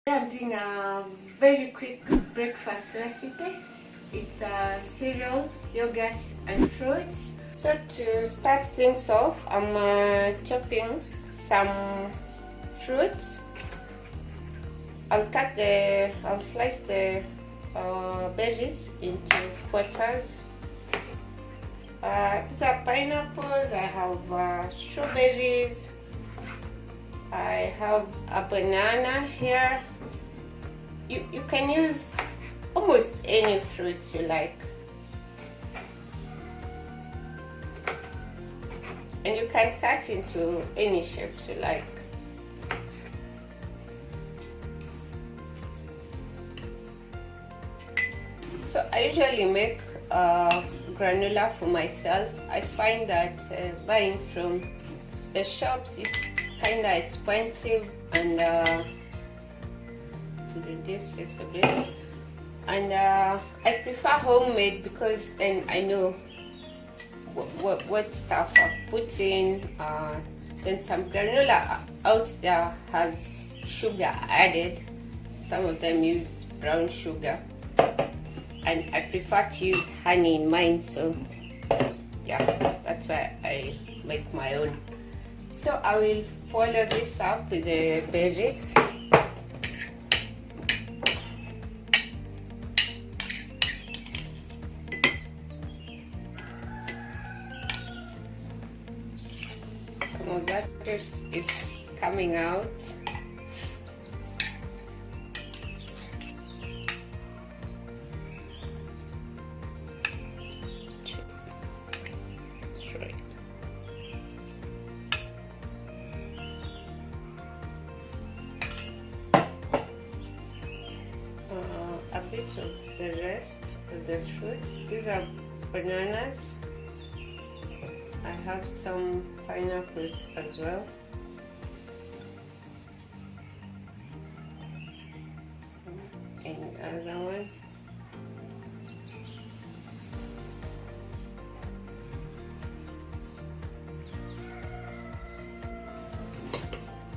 I'm doing a very quick breakfast recipe. It's cereal, yogurt and fruits. So to start things off, I'm chopping some fruits. I'll slice the berries into quarters. These are pineapples. I have strawberries. I have a banana here. You can use almost any fruits you like, and you can cut into any shapes you like. So I usually make granola for myself. I find that buying from the shops is kind of expensive, and reduce this a bit, and I prefer homemade because then I know what stuff I've put in. Then some granola out there has sugar added. Some of them use brown sugar, and I prefer to use honey in mine, so yeah, that's why I make my own. So I will follow this up with the berries. Some of that juice is coming out. A bit of the rest of the fruit. These are bananas. I have some pineapples as well. And another one.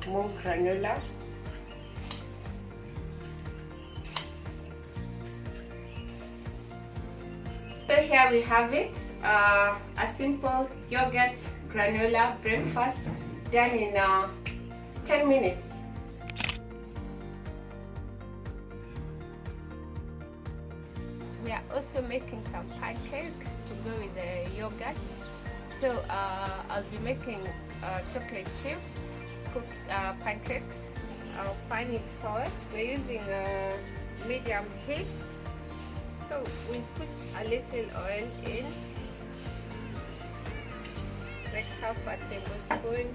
More granola. So here we have it, a simple yogurt granola breakfast done in 10 minutes. We are also making some pancakes to go with the yogurt. So I'll be making chocolate chip pancakes. Our pan is hot. We're using medium heat. So we put a little oil in, like half a tablespoon.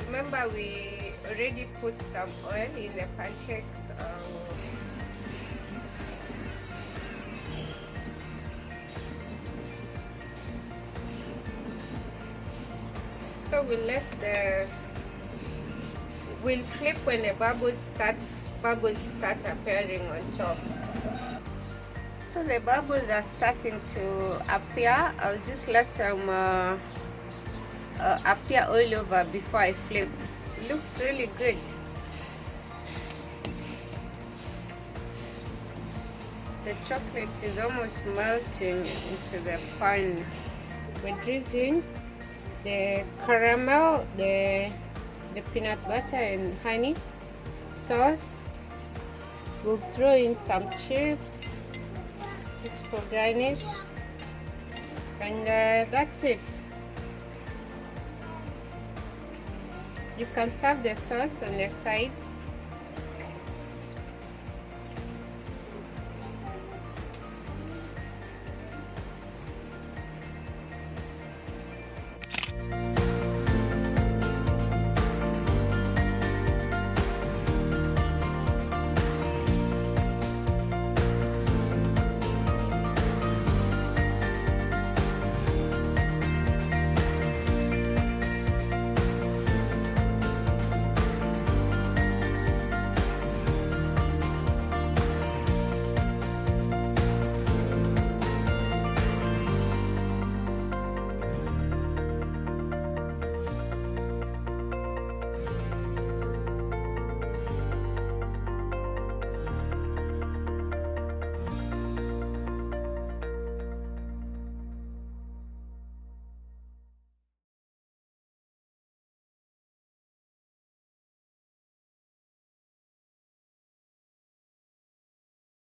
Remember, we already put some oil in the pancake. So we'll flip when the bubbles start appearing on top. So the bubbles are starting to appear. I'll just let them appear all over before I flip. It looks really good. The chocolate is almost melting into the pan. We're drizzling the caramel, the peanut butter and honey sauce. We'll throw in some chips just for garnish, and that's it. You can serve the sauce on the side.